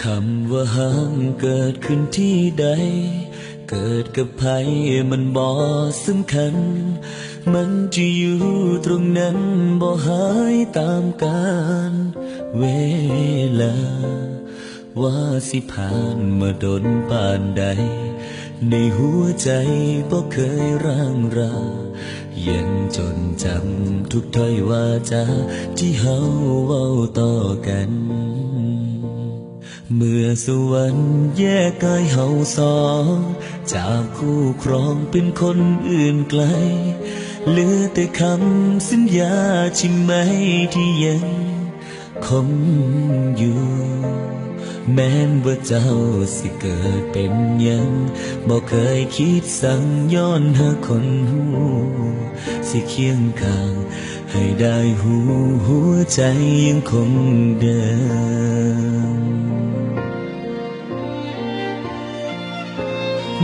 คำว่าห้ามเกิดขึ้นที่ใดเกิดกับใครมันบ่สำคัญมันจะอยู่ตรงนั้นบ่หายตามกาลเวลาว่าสิผ่านมาดนป่านใดในหัวใจบ่เคยร่างรายังจดจำทุกถ้อยวาจาที่เฮาเว้าต่อกันเมื่อสวรรค์แยกกายเฮาสองจากคู่ครองเป็นคนอื่นไกลเหลือแต่คำสัญญาใช่ไหมที่ยังคงอยู่แม้นว่าเจ้าสิเกิดเป็นยังบ่เคยคิดสั่งย้อนหาคนหูสิเคียงข้างให้ได้หูหัวใจยังคงเดิม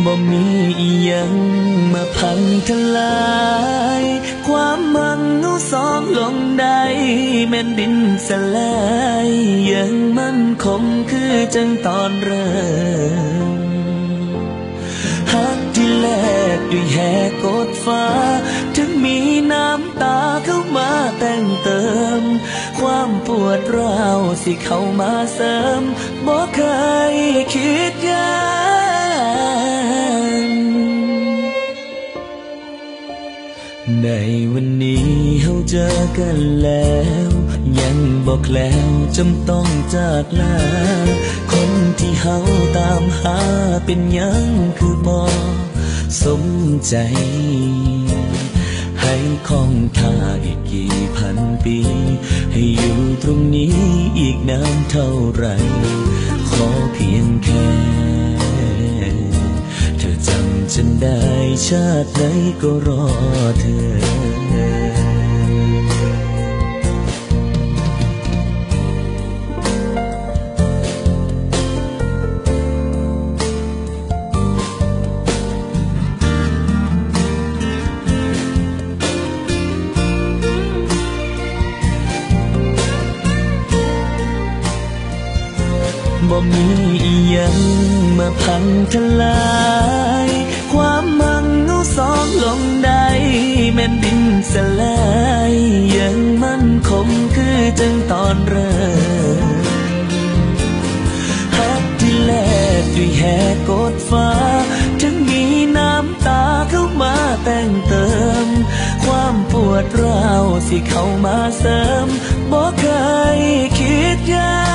บ่มีอีหยังมาพังทลายความมันเอาสองลงได้แม่นดินสลายยังมั่นคงคือจังตอนเริ่มฮักที่แลกด้วยแหกกดฟ้าถึงมีน้ำตาเข้ามาแต่งเติมความปวดร้าวสิเข้ามาเสริมบ่เคยคิดยากในวันนี้เฮาเจอกันแล้วยังบอกแล้วจำต้องจากลาคนที่เฮาตามหาเป็นยังคือบ่สมใจให้คงท่าอีกกี่พันปีให้อยู่ตรงนี้อีกนานเท่าไรขอเพียงแค่เธอจำฉันได้ชาติไหนก็รอเธอบ่มีอีหยังมาพังทลายความมั่งเอาสองลงได้แม่นดินสลายยังมั่นคงคือจังตอนเริ่มฮักที่แลกด้วยแหกกดฟ้าถึงมีน้ำตาเข้ามาแต่งเติมความปวดร้าวสิเข้ามาเสริมบ่เคยคิดยาก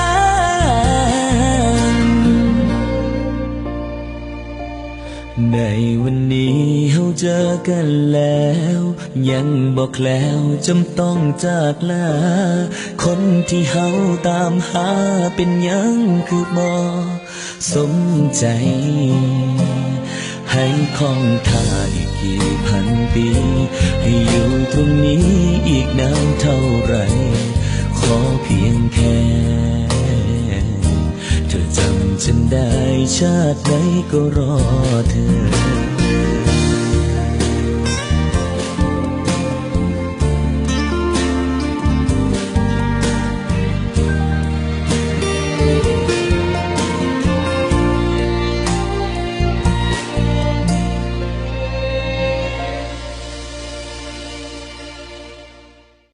ในวันนี้เฮาเจอกันแล้วยังบอกแล้วจำต้องจากลาคนที่เฮาตามหาเป็นยังคือบ่สมใจให้คงท่าอีกกี่พันปีให้อยู่ตรงนี้อีกนานเท่าไรขอเพียงแค่เธอจำฉันได้ชาติไหนก็รอเธอ